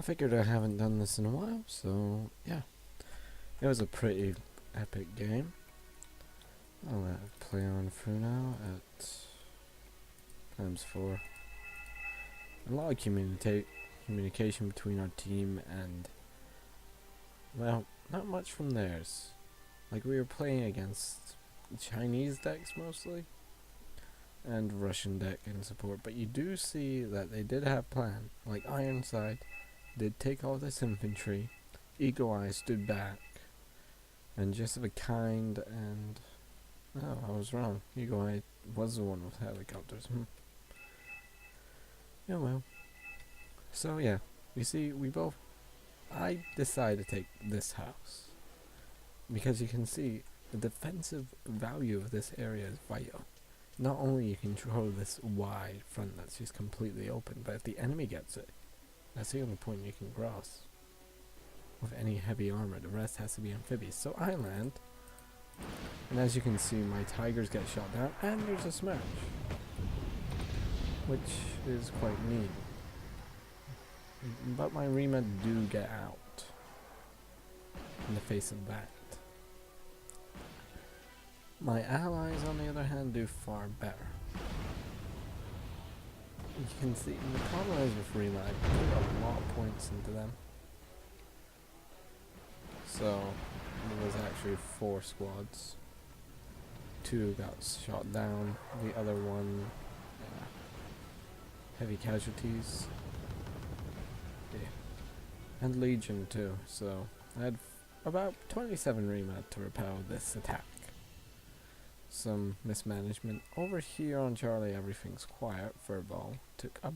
I figured I haven't done this in a while, so yeah. It was a pretty epic game. I'll let it play on through now at ×4. A lot of communication between our team and, well, not much from theirs. Like, we were playing against Chinese decks mostly, and Russian deck in support, but you do see that they did have plan. Like, Ironside did take all this infantry, Eagle Eye stood back, and Just of a Kind and... oh, I was wrong. Eagle Eye was the one with helicopters. Yeah, well. So yeah, you see, I decided to take this house, because you can see the defensive value of this area is vital. Not only you control this wide front that's just completely open, but if the enemy gets it, that's the only point you can cross. With any heavy armor, the rest has to be amphibious. So I land, and as you can see, my tigers get shot down, and there's a smash, which is quite neat. But my Rima do get out in the face of that. My allies, on the other hand, do far better. You can see, the problem is with Rima, I put a lot of points into them. So, there was actually 4 squads. 2 got shot down, the other one, heavy casualties. Yeah. And Legion too, so I had about 27 Rima to repel this attack. Some mismanagement. Over here on Charlie, everything's quiet. Furball took a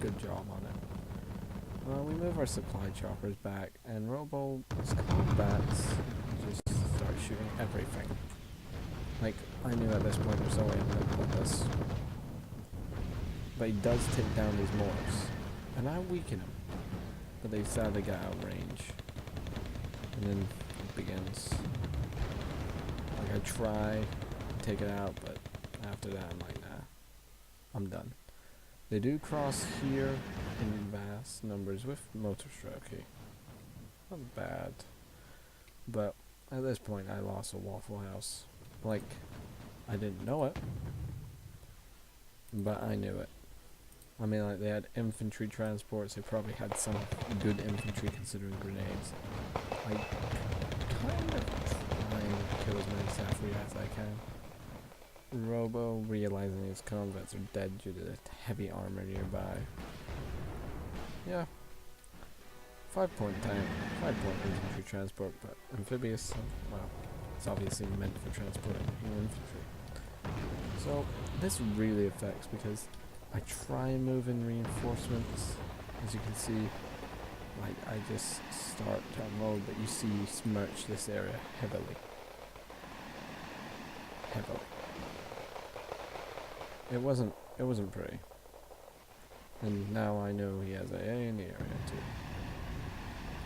good job on it. We move our supply choppers back, and Robo's combats just start shooting everything. Like, I knew at this point there's no way I'm gonna put this. But he does take down these morphs, and I weaken him. But they sadly got out of range. And then it begins. Like, I try to take it out, but after that I'm like, nah, I'm done. They do cross here in vast numbers with motor stroke. Not bad. But at this point I lost a Waffle House. Like, I didn't know it, but I knew it. I mean, like, they had infantry transports, they probably had some good infantry considering grenades. I kind of try and kill as many Safri as I can. Robo, realizing his convents are dead due to the heavy armor nearby. Yeah. 5-point tank, 5-point infantry transport, but amphibious, well, it's obviously meant for transporting infantry. So, this really affects because I try and move in reinforcements. As you can see, like, I just start to unload, but you see you smirch this area heavily. Heavily. It wasn't pretty. And now I know he has AA in the area too.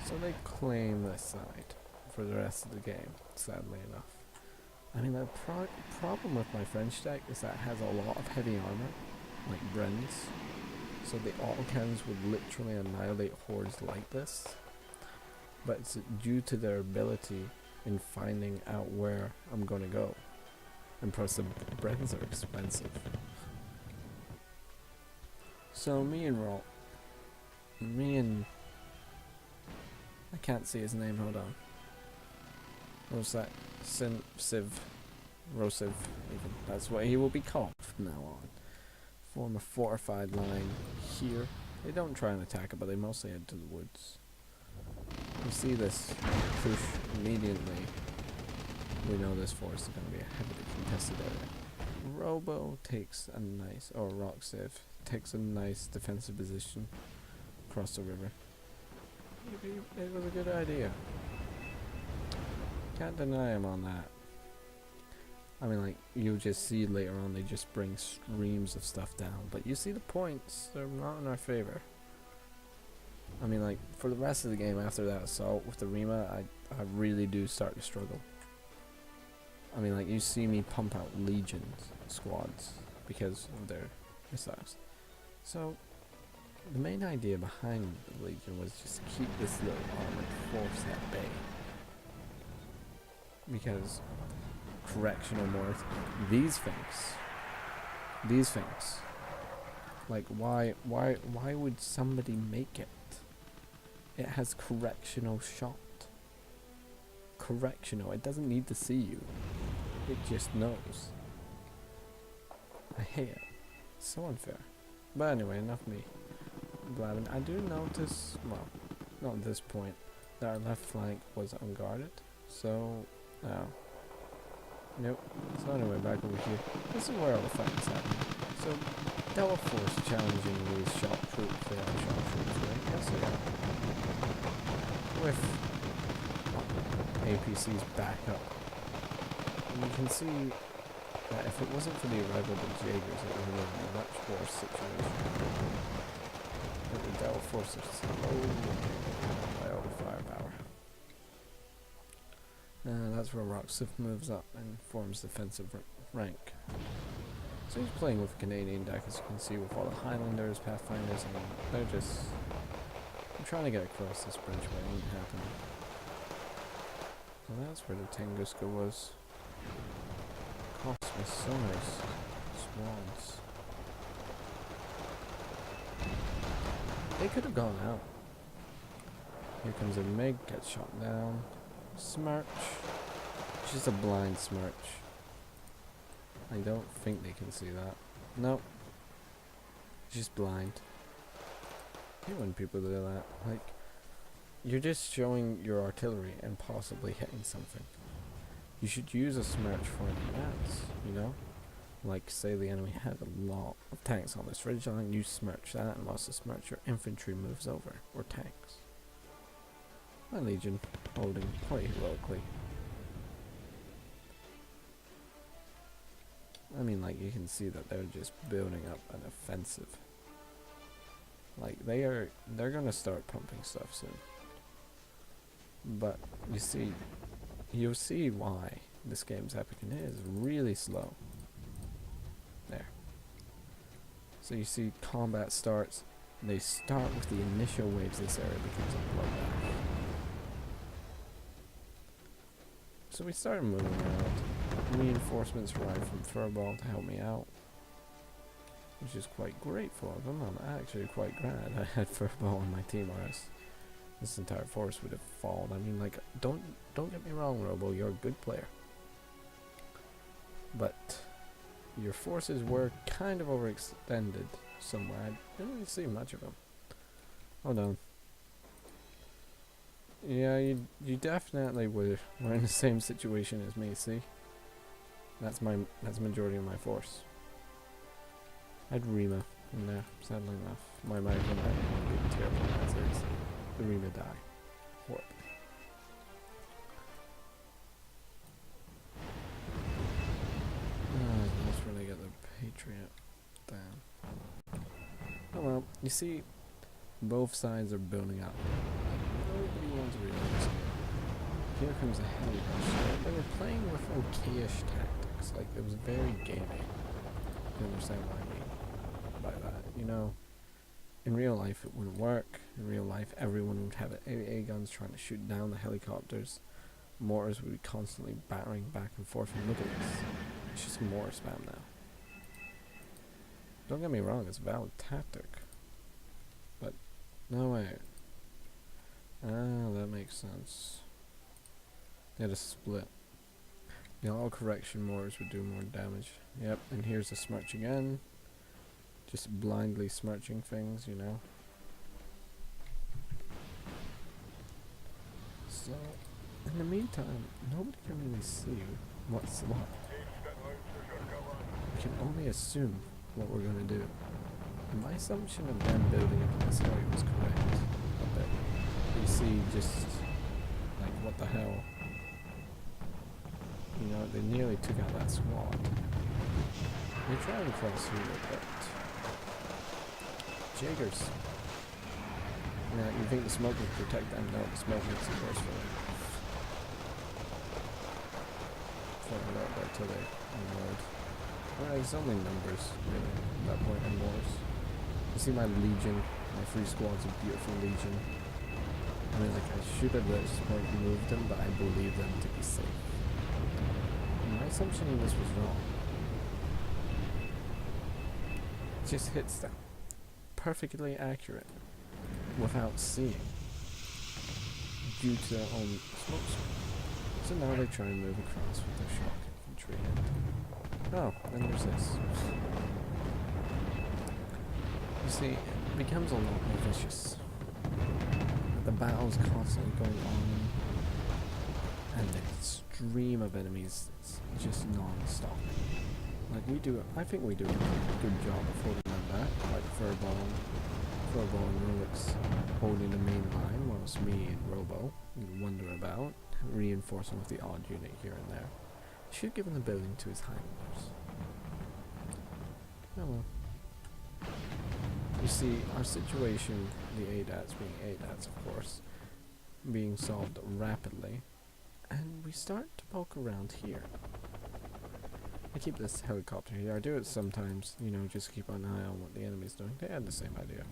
So they claim this side for the rest of the game, sadly enough. I mean, the problem with my French deck is that it has a lot of heavy armor, like Bren's. So the autocannons would literally annihilate hordes like this. But it's due to their ability in finding out where I'm going to go. And plus the Brens are expensive. So me and I can't see his name, hold on. What's that? Civ. Rosiv, even. That's what he will be called from now on. Form a fortified line here. They don't try and attack it, but they mostly head to the woods. You see this push immediately. We know this forest is going to be a heavily contested area. Robo takes a nice, or Rock Civ, takes a nice defensive position across the river. It was a good idea. Can't deny him on that. I mean, like, you'll just see later on they just bring streams of stuff down. But you see the points, they're not in our favor. I mean, like, for the rest of the game after that assault with the Rima, I really do start to struggle. I mean, like, you see me pump out Legion squads because of their missiles. So, the main idea behind the Legion was just to keep this little armored force at bay. Because correctional mortars, these things, like why would somebody make it? It has correctional shot. Correctional, it doesn't need to see you. It just knows. I hate it. It's so unfair. But anyway, enough me blabbing. I do notice, well, not at this point, that our left flank was unguarded. So, nope. So anyway, back over here. This is where all the fighting's happening. So, Delta Force challenging these shock troops. They are shock troops, right? Yes, they are. With APC's backup. And you can see that if it wasn't for the arrival of the Jaegers, it would have been a much worse situation. But the Delta Force is slowly by all the firepower. That's where Rocksif moves up and forms defensive rank. So he's playing with a Canadian deck, as you can see, with all the Highlanders, Pathfinders, and they're just trying to get across this bridge, but it ain't happening. Well, that's where the Tunguska was. Cost me so nice. Swans. They could have gone out. Here comes a Mig, gets shot down. Smirch. Just a blind Smirch. I don't think they can see that. Nope. Just blind. I hate when people do that. Like, you're just showing your artillery and possibly hitting something. You should use a Smirch for advance, you know? Like, say the enemy had a lot of tanks on this ridge line, you Smirch that, and whilst the Smirch, your infantry moves over, or tanks. My Legion holding quite heroically. I mean, like, you can see that they're just building up an offensive. Like, they're gonna start pumping stuff soon. But, you'll see why this game's epic, and it is really slow. There. So you see combat starts, they start with the initial waves, this area becomes a bloodbath. So we started moving around. Reinforcements arrived from Furball to help me out, which is quite grateful of them. I'm actually quite glad I had Furball on my team, or else this entire force would have fallen. I mean, like, don't get me wrong, Robo, you're a good player, but your forces were kind of overextended somewhere. I didn't really see much of them. Hold on. Yeah, you definitely were in the same situation as me. See, that's the majority of my force. I had Rima in there, sadly enough. My micro might be terrible as is. The Rima die. Horribly. Let's really get the Patriot down. Oh well, you see, both sides are building up. Nobody wants to really this game. Here comes a heavy rush. They were playing with okayish tactics. Like, it was very gamey. You understand what I mean by that? You know, in real life it wouldn't work. In real life everyone would have AA guns trying to shoot down the helicopters. Mortars would be constantly battering back and forth. And look at this. It's just mortar spam now. Don't get me wrong, it's a valid tactic. But, no way. Ah, that makes sense. They had a split. The all correction mortars would do more damage. Yep, and here's the Smirch again. Just blindly smirching things, you know. So, in the meantime, nobody can really see what's what. We can only assume what we're going to do. And my assumption of them building up in this area was correct. A bit. You see, just like, what the hell? You know, they nearly took out that squad. They tried to cross here, but Jaegers. Now, you think the smoke would protect them? No, the smoke makes it worse for them. Flying it out there till they unload. Alright, it's only numbers, really, at that point, and wars. You see my Legion my 3 squads of beautiful legion. I mean, like, I should have at this point moved them, but I believe them to be safe. And my assumption in this was wrong. It just hits them. Perfectly accurate. Without seeing. Due to their own smoke screen. So now they try and move across with their shock infantry. Oh, then there's this. You see, it becomes a lot more vicious. The battle's constantly going on, and the stream of enemies is just non-stop. Like I think we do a good job of holding them back, like Furball and Rolex holding the main line, whilst me and Robo wander about, reinforcing with the odd unit here and there. Should give him the building to his highlanders. Oh well. You see, our situation, the ADATs being ADATs of course, being solved rapidly, and we start to poke around here. I keep this helicopter here. I do it sometimes, you know, just keep an eye on what the enemy's doing. They had the same idea.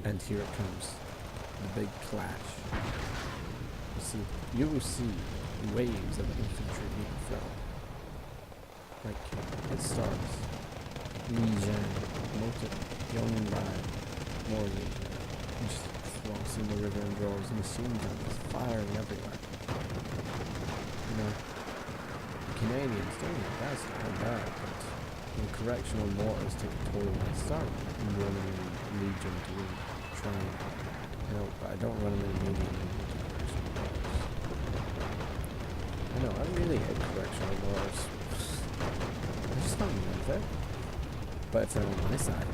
And here it comes. The big clash. You will see waves of infantry being thrown. Like, it starts. Legion, young lad, more legion. Just crossing the river and droves, machine guns firing everywhere. You know, Canadians doing their best, not bad, but the correctional mortars take a toll. I start running in Legion to really try and help, but I don't run them in medium into correctional mortars. I know, I really hate correctional mortars. I just don't love it. But if they're on my side,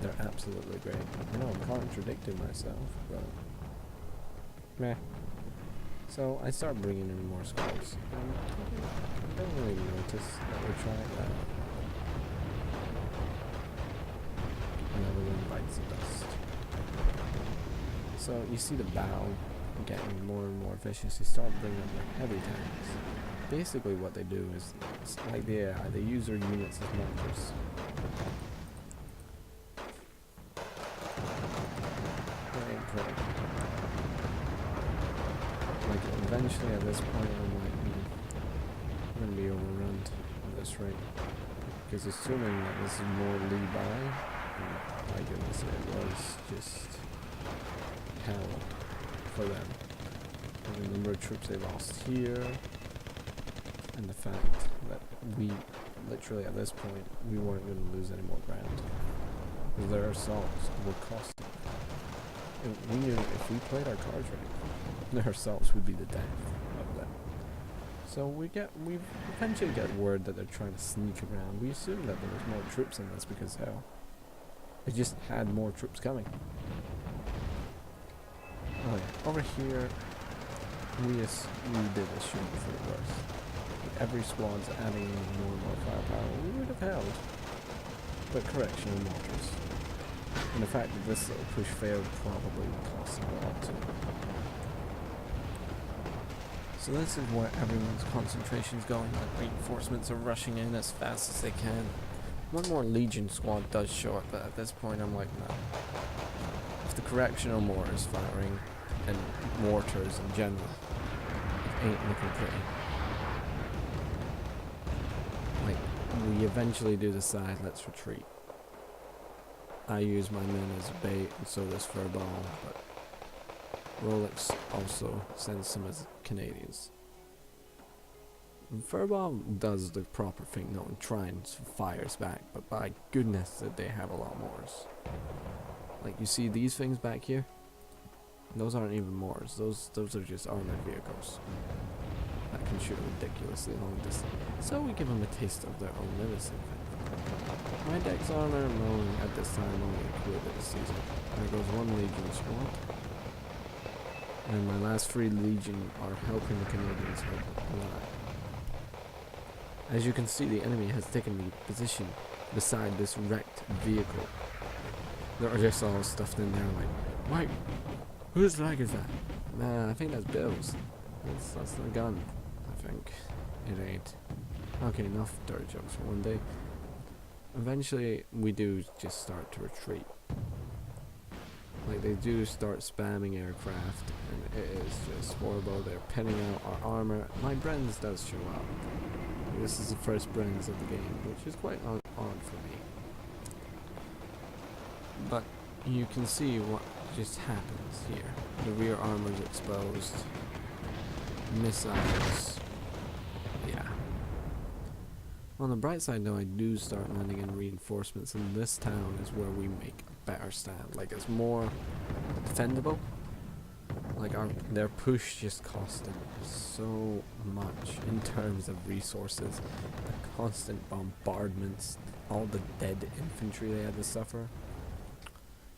they're absolutely great. I know I'm contradicting myself, but meh. So I start bringing in more squads. I don't really notice that we're trying that. Another one bites the dust. So you see the battle getting more and more vicious. You start bringing up like heavy tanks. Basically what they do is, it's like they use their units as mortars. Like eventually at this point I'm going to be overrun at this rate. Because assuming that this is more lead by, my goodness, it was just hell for them. And the number of troops they lost here, and the fact that we, literally at this point, we weren't going to lose any more ground. Because their assaults were costing. And we knew if we played our cards right, their assaults would be the death of them. So we eventually get word that they're trying to sneak around. We assumed that there was more troops in this because hell, it just had more troops coming. Oh yeah, over here, we did assume for the worst. Every squad's adding more and more firepower. We would have held, but correctional mortars. And the fact that this little push failed probably cost a lot too. So this is where everyone's concentration is going. Like reinforcements are rushing in as fast as they can. One more Legion squad does show up, but at this point I'm like, no. If the correctional mortars firing and mortars in general ain't looking pretty. Like, we eventually do decide, let's retreat. I use my men as bait, and so does Furball, but Rolex also sends some as Canadians. Furball does the proper thing though and tries fires back, but by goodness that they have a lot more. Like you see these things back here? Those aren't even mortars, those are just armored vehicles that can shoot ridiculously long distance. So we give them a taste of their own medicine. My deck's armor alone at this time only included this season. There goes one Legion squad. And my last 3 Legion are helping the Canadians hold the line. As you can see, the enemy has taken the position beside this wrecked vehicle. They're just all stuffed in there like, wait, whose flag is that? Nah, I think that's Bill's. That's the gun, I think. It ain't. Okay, enough dirt jokes for one day. Eventually, we do just start to retreat. Like, they do start spamming aircraft, and it is just horrible. They're pinning out our armor. My Brenz does show up. This is the first Brenz of the game, which is quite odd for me. But you can see what just happens here. The rear armor's exposed. Missiles. Yeah. On the bright side though, I do start landing in reinforcements, and this town is where we make a better stand. Like, it's more defendable. Like, their push just cost them so much in terms of resources. The constant bombardments, all the dead infantry they had to suffer.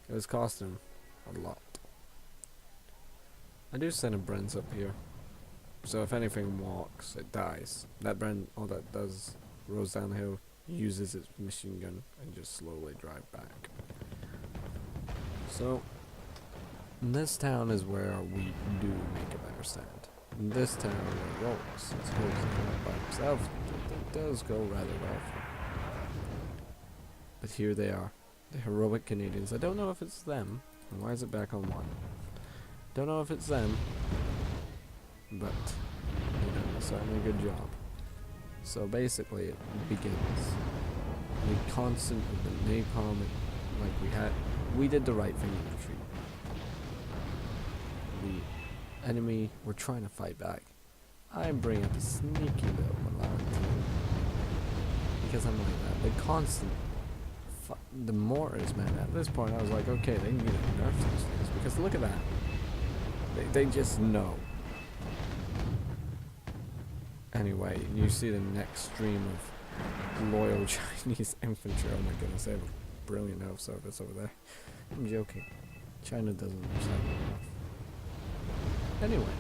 It was costing them a lot. I do send a Brenz up here, so if anything walks, it dies. That Bren, all that does, rolls down the hill, uses its machine gun, and just slowly drive back. So, this town is where we do make a better stand. In this town, where Rolls is holding it by himself, it does go rather well for him. But here they are, the heroic Canadians. I don't know if it's them. And why is it back on 1? Don't know if it's them, but they done certainly a good job. So basically, it begins. The constant of the napalm, like we did the right thing in retreat. The enemy were trying to fight back. I bring up a sneaky little Milan team because I'm like that. The constant, the mortars, man. At this point, I was like, okay, they need to nerf these things because look at that. They just know. Anyway, you see the next stream of loyal Chinese infantry. Oh my goodness, they have a brilliant health service over there. I'm joking. China doesn't understand enough. Anyway,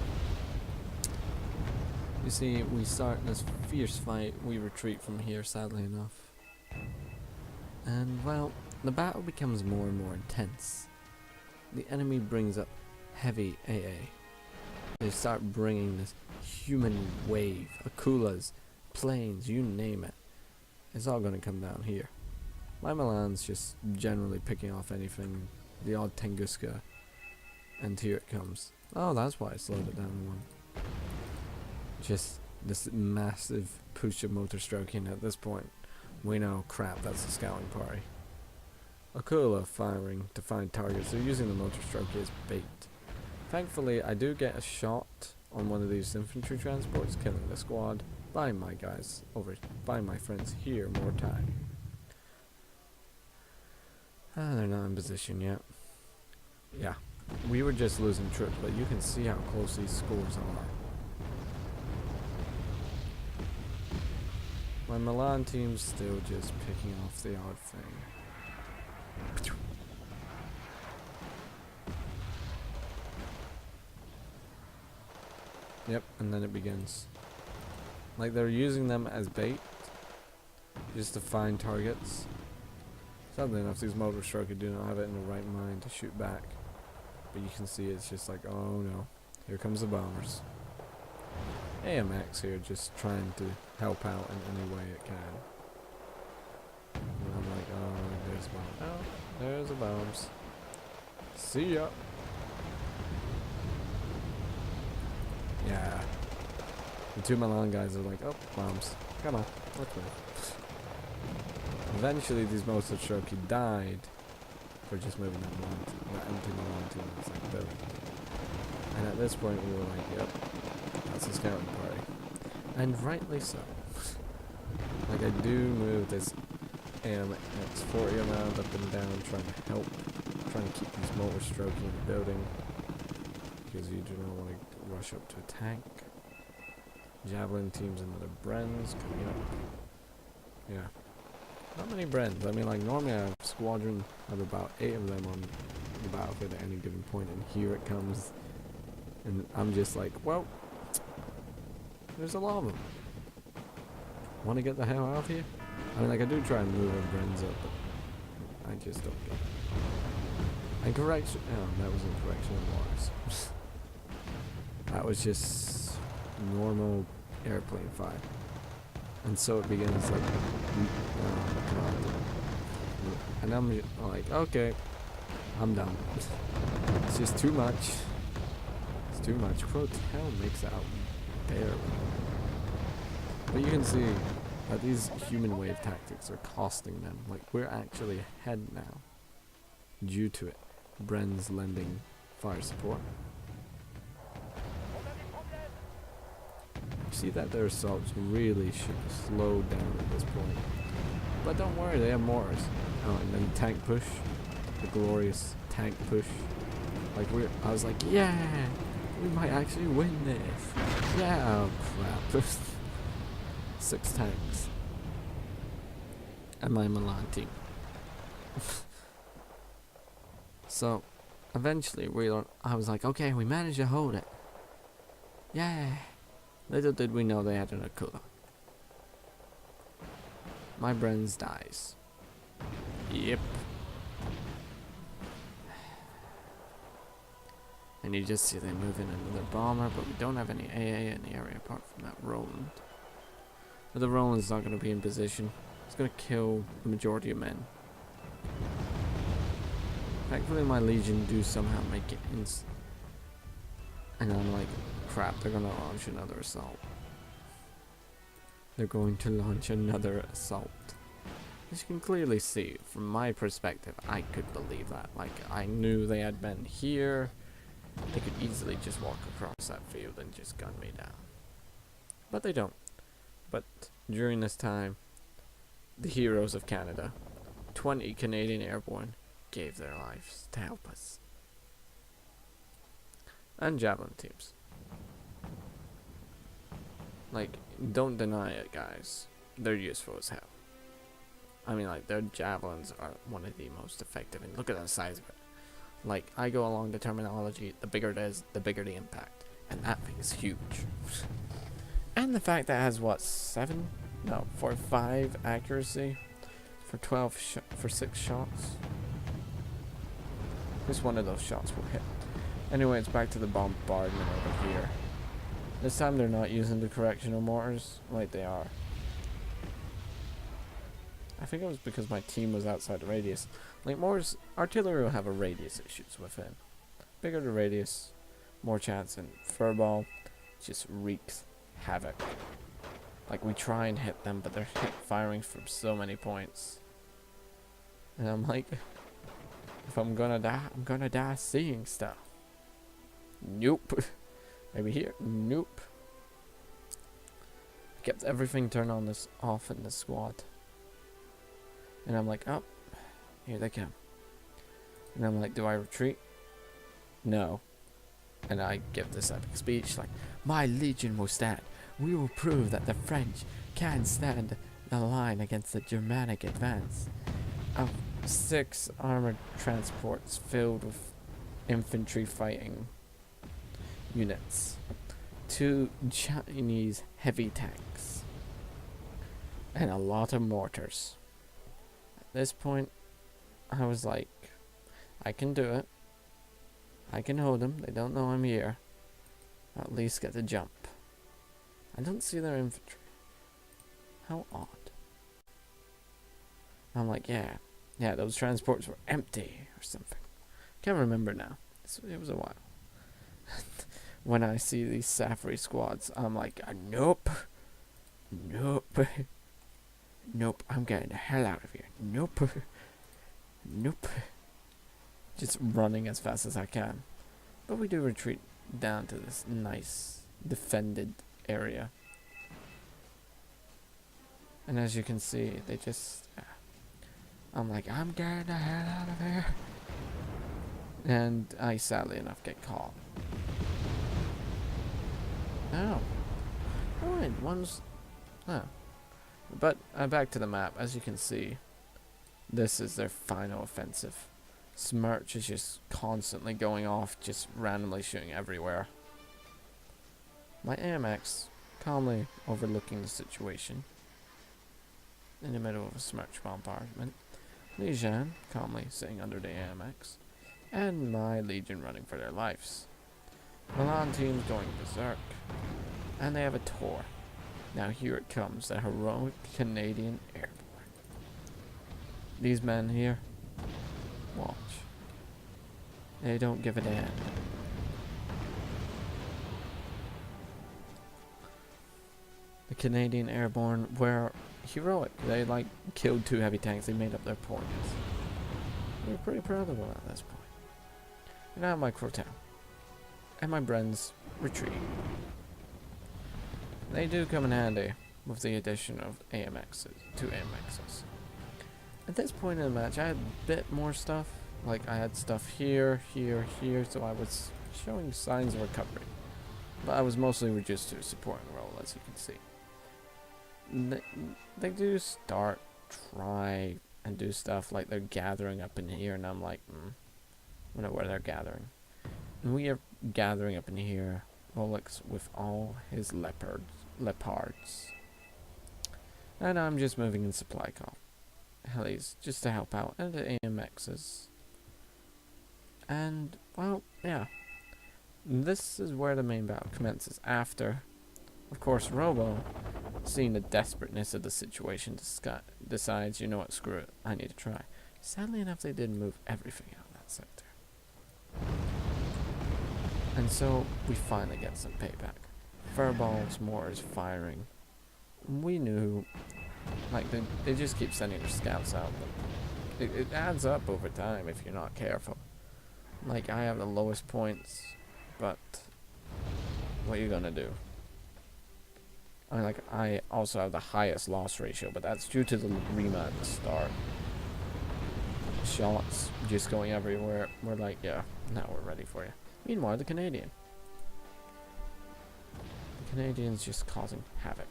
you see, we start this fierce fight. We retreat from here, sadly enough. And, well, the battle becomes more and more intense. The enemy brings up heavy AA. They start bringing this human wave, Akulas, planes, you name it. It's all going to come down here. My Milan's just generally picking off anything, the odd Tunguska, and here it comes. Oh, that's why I slowed it down to 1. Just this massive push of motor stroking. At this point, we know, crap, that's the scouting party. Akula firing to find targets. They're using the motor stroke as bait. Thankfully, I do get a shot on one of these infantry transports, killing the squad, buying my guys over, buying my friends here more time. They're not in position yet. Yeah, we were just losing troops, but you can see how close these scores are. My Milan team's still just picking off the odd thing. Yep, and then it begins. Like, they're using them as bait, just to find targets. Sadly enough, these motor strokers do not have it in the right mind to shoot back. But you can see it's just like, oh no, here comes the bombers. AMX here just trying to help out in any way it can. And I'm like, oh, there's bombs. Oh, there's the bombs. See ya. Yeah. The 2 Milan guys are like, oh, bombs. Come on, let's move. Eventually, these motor strokey died for just moving that empty Milan team that's like building. And at this point, we were like, yep, that's a scouting party. And rightly so. Like, I do move this AMX-40 around up and down, trying to help, trying to keep these motor strokey in the building. Because you do not want to rush up to a tank. Javelin teams another Brenz coming up. Yeah. Not many Brens. I mean, like, normally I have a squadron of about 8 of them on the battlefield at any given point, and here it comes. And I'm just like, well, there's a lot of them. Want to get the hell out of here? I mean, like, I do try and move our Brens up, but I just don't get it. And correction. Oh, that wasn't correction of Mars. That was just normal airplane fire. And so it begins like, and I'm like, okay, I'm done. It's just too much. It's too much. Hotel makes out barely. But you can see that these human wave tactics are costing them. Like, we're actually ahead now due to it. Bren's lending fire support. You see that their assaults really should slow down at this point. But don't worry, they have mortars. Oh, and then tank push. The glorious tank push. Like, I was like, yeah! We might actually win this! Yeah! Oh, crap. 6 tanks. And my Milan team. So, eventually, I was like, okay, we managed to hold it. Yeah! Little did we know they had an Akula. My Brenz dies. Yep. And you just see they move in another bomber, but we don't have any AA in the area apart from that Roland. But the Roland's not going to be in position. It's going to kill the majority of men. Thankfully my Legion do somehow make it in. And I'm like, crap, they're going to launch another assault. They're going to launch another assault. As you can clearly see, from my perspective, I could believe that. Like, I knew they had been here. They could easily just walk across that field and just gun me down. But they don't. But during this time, the heroes of Canada, 20 Canadian Airborne, gave their lives to help us. And Javelin teams. Like, don't deny it, guys. They're useful as hell. I mean, like, their javelins are one of the most effective. And look at the size of it. Like, I go along the terminology, the bigger it is, the bigger the impact. And that thing is huge. And the fact that it has, what, 5 accuracy for 6 shots. Just one of those shots will hit. Anyway, it's back to the bombardment over here. This time they're not using the correctional mortars like they are. I think it was because my team was outside the radius. Like, mortars, artillery will have a radius issues with it. Bigger the radius, more chance, and furball just wreaks havoc. Like, we try and hit them, but they're firing from so many points. And I'm like, if I'm gonna die seeing stuff. Nope. Maybe here. Nope. I kept everything turned on off in the squad. And I'm like, oh, here they come. And I'm like, do I retreat? No. And I give this epic speech like, my Legion will stand. We will prove that the French can stand the line against the Germanic advance. Of 6 armored transports filled with infantry fighting units. 2 Chinese heavy tanks. And a lot of mortars. At this point, I was like, I can do it. I can hold them. They don't know I'm here. I'll at least get the jump. I don't see their infantry. How odd. I'm like, yeah, those transports were empty or something. Can't remember now. It was a while. When I see these Safari squads, I'm like, nope. Nope. Nope, I'm getting the hell out of here. Nope. Nope. Just running as fast as I can. But we do retreat down to this nice defended area. And as you can see, they just... I'm like, I'm getting the hell out of here. And I sadly enough get caught. Oh. Alright, one's... Oh. But back to the map. As you can see, this is their final offensive. Smirch is just constantly going off, just randomly shooting everywhere. My AMX calmly overlooking the situation in the middle of a Smirch bombardment. Legion calmly sitting under the AMX. And my Legion running for their lives. Milan team's going berserk. And they have a Tor. Now here it comes, the heroic Canadian Airborne. These men here, watch. They don't give a damn. The Canadian Airborne were heroic. They like killed 2 heavy tanks. They made up their points. We're pretty proud of them at this point. And now my Crotown. And my Bren's retreat. They do come in handy with the addition of AMXs, 2 AMXs. At this point in the match, I had a bit more stuff. Like, I had stuff here, here, here, so I was showing signs of recovery. But I was mostly reduced to a supporting role, as you can see. They do try and do stuff like they're gathering up in here, and I'm like, I don't know where they're gathering. And we are gathering up in here, Rolex with all his leopards. And I'm just moving in supply call. Helis, just to help out, and the AMXs. And, well, yeah. This is where the main battle commences. After, of course, Robo, seeing the desperateness of the situation, decides, you know what, screw it, I need to try. Sadly enough, they did move everything out of that sector. And so, we finally get some payback. Furballs more is firing. We knew, like, they just keep sending their scouts out. It adds up over time if you're not careful. Like, I have the lowest points, but what are you gonna do? I also have the highest loss ratio, but that's due to the Rima at the start. Shots just going everywhere. We're like, yeah, now we're ready for you. Meanwhile, the Canadian's just causing havoc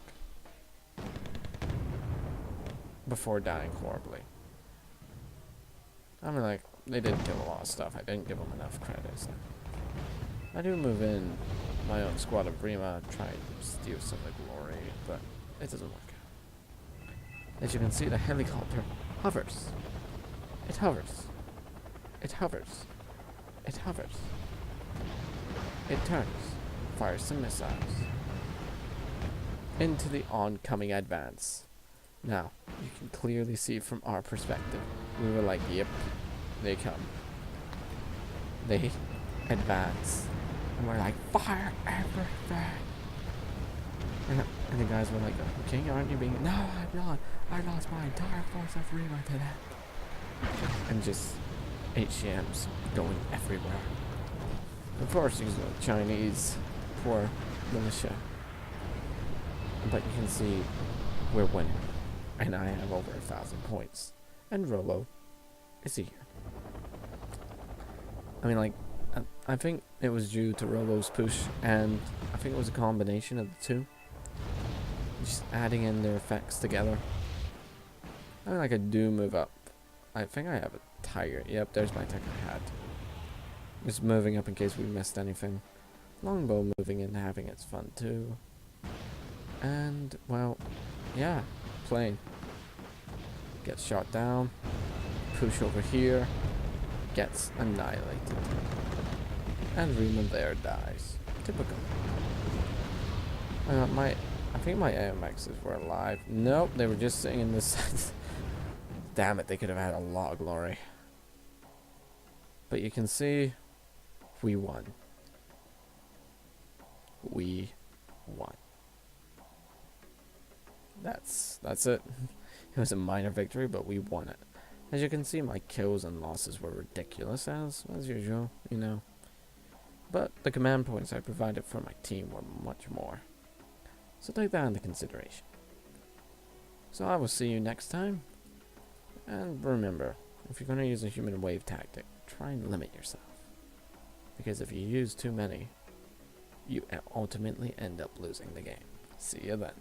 before dying horribly. I mean, like, they did kill a lot of stuff. I didn't give them enough credit. So. I do move in my own squad of Rima, try and steal some of the glory, but it doesn't work out. As you can see, the helicopter hovers. It hovers. It hovers. It hovers. It turns, fires some missiles into the oncoming advance. Now, you can clearly see from our perspective, we were like, yep, they come. They advance. And we're like, fire everything. And the guys were like, King, aren't you being... No, I'm not. I lost my entire force of Rima to that. And just HCMs going everywhere. Of course, these are Chinese, poor militia. But you can see we're winning. And I have over 1,000 points. And Rolo is here. I mean, like, I think it was due to Rolo's push, and I think it was a combination of the two. Just adding in their effects together. I mean, like, I do move up. I think I have a tiger. Yep, there's my tech I had. Just moving up in case we missed anything. Longbow moving in, having its fun too. And, well, yeah, plane. Gets shot down. Push over here. Gets annihilated. And Rima there dies. Typical. I think my AMXs were alive. Nope, they were just sitting in this. Damn it, they could have had a lot of glory. But you can see, we won. We won. That's it. It was a minor victory, but we won it. As you can see, my kills and losses were ridiculous, as usual, you know. But the command points I provided for my team were much more. So take that into consideration. So I will see you next time. And remember, if you're going to use a human wave tactic, try and limit yourself. Because if you use too many, you ultimately end up losing the game. See you then.